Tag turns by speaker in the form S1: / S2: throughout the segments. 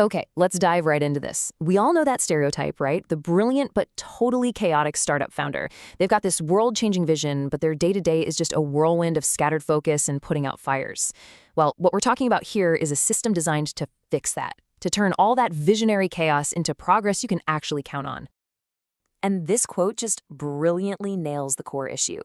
S1: Okay, let's dive right into this. We all know that stereotype, right? The brilliant but totally chaotic startup founder. They've got this world-changing vision, but their day-to-day is just a whirlwind of scattered focus and putting out fires. Well, what we're talking about here is a system designed to fix that, to turn all that visionary chaos into progress you can actually count on. And this quote just brilliantly nails the core issue.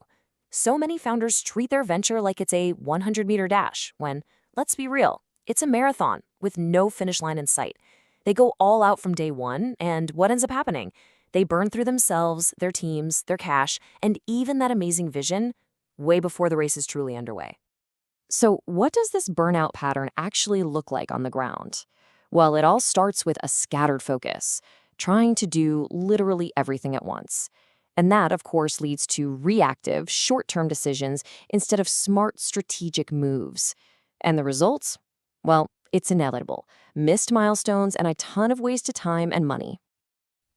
S1: So many founders treat their venture like it's a 100-meter dash, when, let's be real, it's a marathon with no finish line in sight. They go all out from day one, and what ends up happening? They burn through themselves, their teams, their cash, and even that amazing vision way before the race is truly underway. So, what does this burnout pattern actually look like on the ground? Well, it all starts with a scattered focus, trying to do literally everything at once. And that, of course, leads to reactive, short-term decisions instead of smart, strategic moves. And the results? Well, it's inevitable. Missed milestones and a ton of wasted time and money.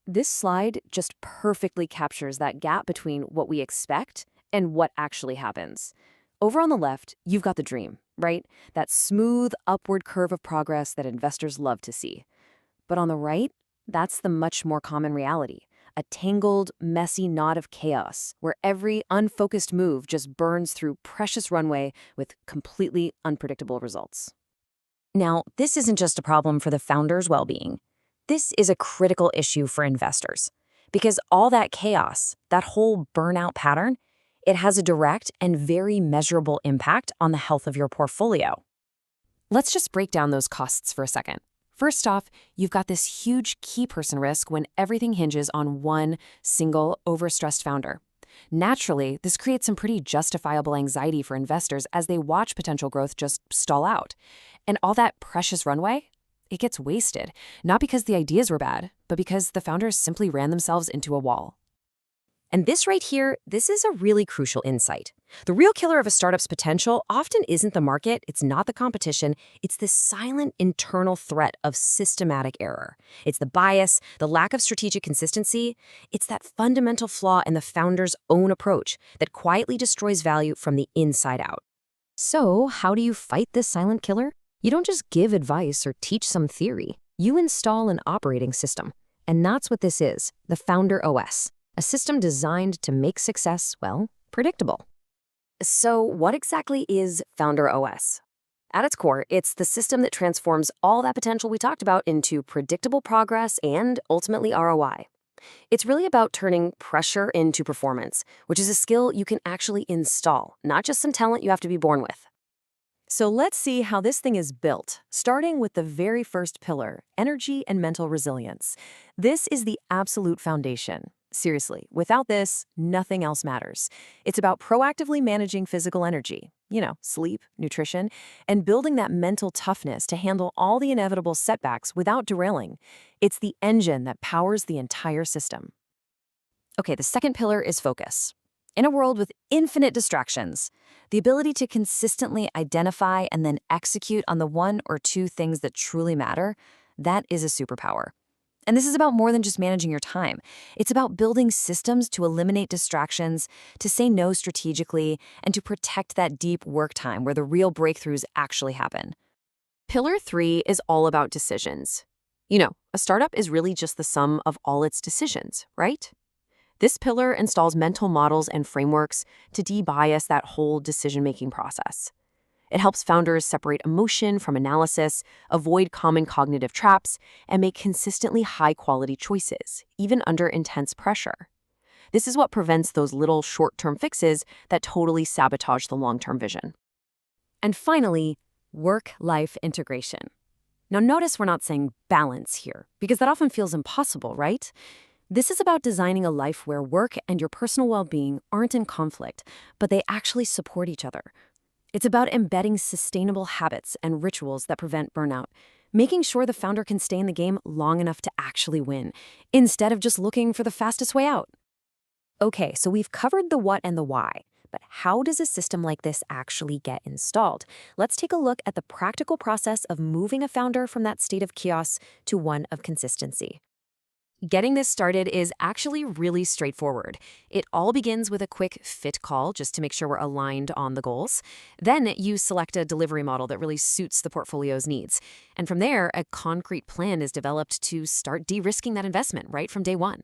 S1: This slide just perfectly captures that gap between what we expect and what actually happens. Over on the left, you've got the dream, right? That smooth upward curve of progress that investors love to see. But on the right, that's the much more common reality. A tangled, messy knot of chaos, where every unfocused move just burns through precious runway with completely unpredictable results. Now, this isn't just a problem for the founder's well-being. This is a critical issue for investors. Because all that chaos, that whole burnout pattern, it has a direct and very measurable impact on the health of your portfolio. Let's just break down those costs for a second. First off, you've got this huge key person risk when everything hinges on one single overstressed founder. Naturally, this creates some pretty justifiable anxiety for investors as they watch potential growth just stall out. And all that precious runway, it gets wasted, not because the ideas were bad, but because the founders simply ran themselves into a wall. And this right here, this is a really crucial insight. The real killer of a startup's potential often isn't the market, it's not the competition, it's this silent internal threat of systematic error. It's the bias, the lack of strategic consistency, it's that fundamental flaw in the founder's own approach that quietly destroys value from the inside out. So, how do you fight this silent killer? You don't just give advice or teach some theory. You install an operating system. And that's what this is, the Founder OS. A system designed to make success, well, predictable. So what exactly is Founder OS? At its core, it's the system that transforms all that potential we talked about into predictable progress and ultimately ROI. It's really about turning pressure into performance, which is a skill you can actually install, not just some talent you have to be born with. So let's see how this thing is built, starting with the very first pillar, energy and mental resilience. This is the absolute foundation. Seriously, without this, nothing else matters. It's about proactively managing physical energy, sleep, nutrition, and building that mental toughness to handle all the inevitable setbacks without derailing. It's the engine that powers the entire system. Okay, the second pillar is focus. In a world with infinite distractions, the ability to consistently identify and then execute on the one or two things that truly matter, that is a superpower. And this is about more than just managing your time. It's about building systems to eliminate distractions, to say no strategically, and to protect that deep work time where the real breakthroughs actually happen. Pillar 3 is all about decisions. A startup is really just the sum of all its decisions, right? This pillar installs mental models and frameworks to de-bias that whole decision-making process. It helps founders separate emotion from analysis, avoid common cognitive traps, and make consistently high-quality choices, even under intense pressure. This is what prevents those little short-term fixes that totally sabotage the long-term vision. And finally, work-life integration. Now notice we're not saying balance here, because that often feels impossible, right? This is about designing a life where work and your personal well-being aren't in conflict, but they actually support each other. It's about embedding sustainable habits and rituals that prevent burnout, making sure the founder can stay in the game long enough to actually win, instead of just looking for the fastest way out. Okay, so we've covered the what and the why, but how does a system like this actually get installed? Let's take a look at the practical process of moving a founder from that state of chaos to one of consistency. Getting this started is actually really straightforward. It all begins with a quick fit call just to make sure we're aligned on the goals. Then you select a delivery model that really suits the portfolio's needs. And from there, a concrete plan is developed to start de-risking that investment right from day one.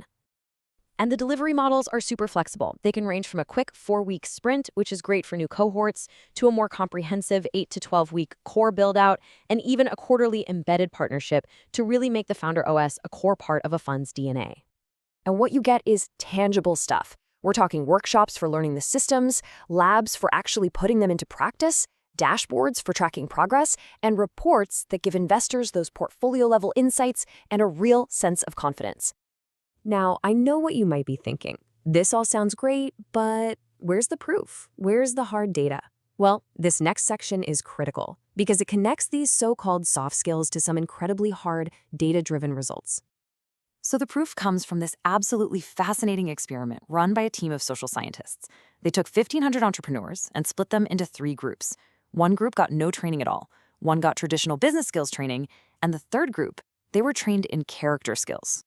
S1: And the delivery models are super flexible. They can range from a quick 4-week sprint, which is great for new cohorts, to a more comprehensive 8 to 12-week core build-out, and even a quarterly embedded partnership to really make the Founder OS a core part of a fund's DNA. And what you get is tangible stuff. We're talking workshops for learning the systems, labs for actually putting them into practice, dashboards for tracking progress, and reports that give investors those portfolio-level insights and a real sense of confidence. Now, I know what you might be thinking. This all sounds great, but where's the proof? Where's the hard data? Well, this next section is critical because it connects these so-called soft skills to some incredibly hard, data-driven results. So the proof comes from this absolutely fascinating experiment run by a team of social scientists. They took 1,500 entrepreneurs and split them into 3 groups. One group got no training at all, one got traditional business skills training, and the third group, they were trained in character skills.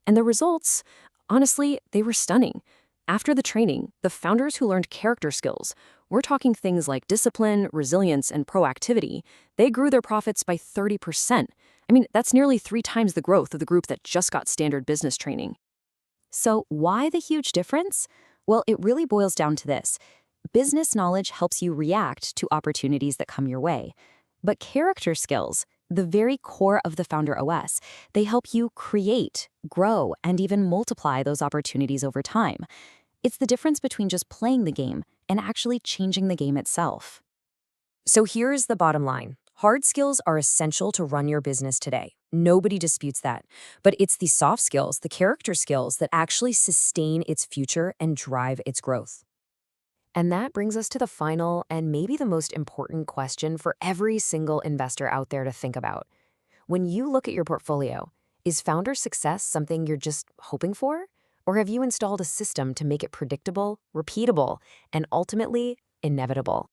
S1: And the results, honestly, they were stunning. After the training, the founders who learned character skills, we're talking things like discipline, resilience, and proactivity, they grew their profits by 30%. I mean, that's nearly 3 times the growth of the group that just got standard business training. So why the huge difference? Well, it really boils down to this. Business knowledge helps you react to opportunities that come your way. But character skills, the very core of the Founder OS, they help you create, grow, and even multiply those opportunities over time. It's the difference between just playing the game and actually changing the game itself. So here's the bottom line. Hard skills are essential to run your business today. Nobody disputes that. But it's the soft skills, the character skills, that actually sustain its future and drive its growth. And that brings us to the final and maybe the most important question for every single investor out there to think about. When you look at your portfolio, is founder success something you're just hoping for? Or have you installed a system to make it predictable, repeatable, and ultimately inevitable?